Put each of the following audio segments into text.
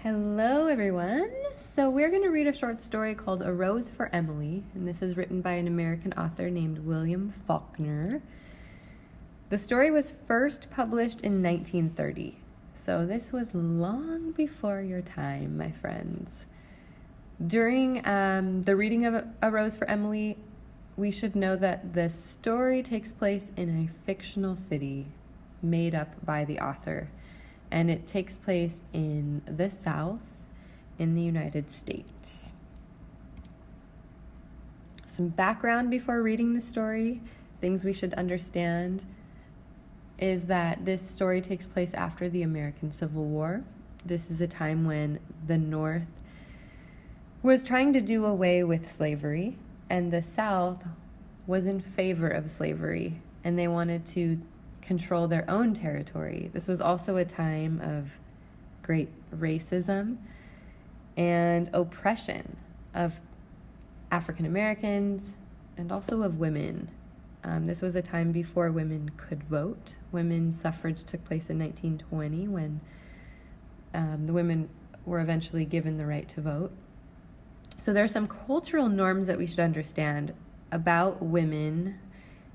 Hello, everyone. So we're going to read a short story called A Rose for Emily, and this is written by an American author named William Faulkner. The story was first published in 1930, so this was long before your time, my friends. During the reading of A Rose for Emily, we should know that the story takes place in a fictional city made up by the author, and it takes place in the South in the United States. Some background before reading the story, things we should understand, is that this story takes place after the American Civil War. This is a time when the North was trying to do away with slavery, and the South was in favor of slavery, and they wanted to control their own territory. This was also a time of great racism and oppression of African Americans and also of women. This was a time before women could vote. Women's suffrage took place in 1920 when the women were eventually given the right to vote. So there are some cultural norms that we should understand about women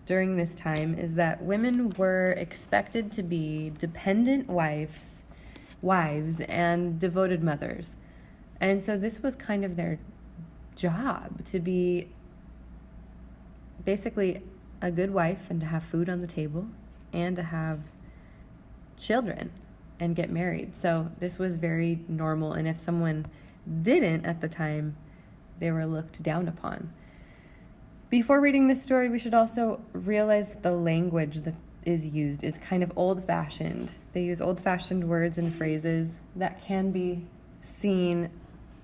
during this time, is that women were expected to be dependent wives and devoted mothers. And so this was kind of their job, to be basically a good wife and to have food on the table and to have children and get married. So this was very normal, and if someone didn't at the time, they were looked down upon. Before reading this story, we should also realize that the language that is used is kind of old-fashioned. They use old-fashioned words and phrases that can be seen,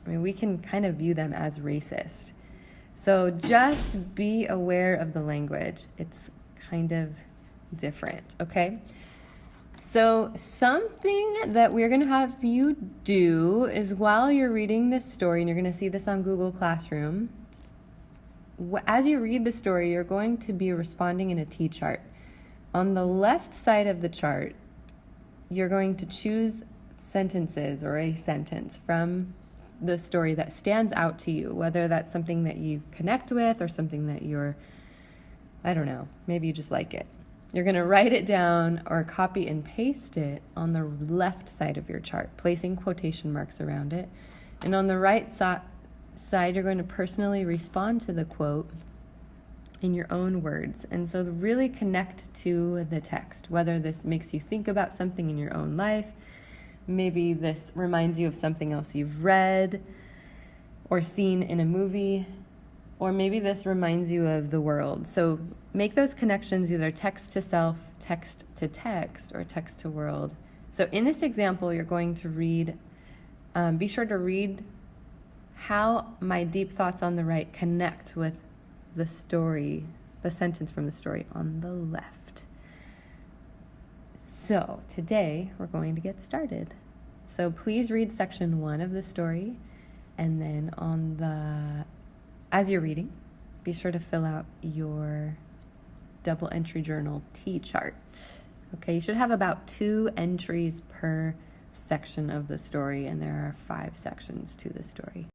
we can kind of view them as racist. So just be aware of the language. It's kind of different, okay? So something that we're going to have you do is, while you're reading this story, and you're going to see this on Google Classroom, as you read the story, you're going to be responding in a T-chart. On the left side of the chart, you're going to choose sentences or a sentence from the story that stands out to you, whether that's something that you connect with or something that maybe you just like it. You're going to write it down or copy and paste it on the left side of your chart, placing quotation marks around it. And on the right side, you're going to personally respond to the quote in your own words. And so really connect to the text, whether this makes you think about something in your own life, maybe this reminds you of something else you've read or seen in a movie, or maybe this reminds you of the world. So make those connections, either text to self, text to text, or text to world. So in this example, you're going to read, be sure to read how my deep thoughts on the right connect with the story, the sentence from the story on the left. So today we're going to get started. So please read section 1 of the story, and then as you're reading, be sure to fill out your double entry journal T-chart. Okay, you should have about 2 entries per section of the story, and there are 5 sections to the story.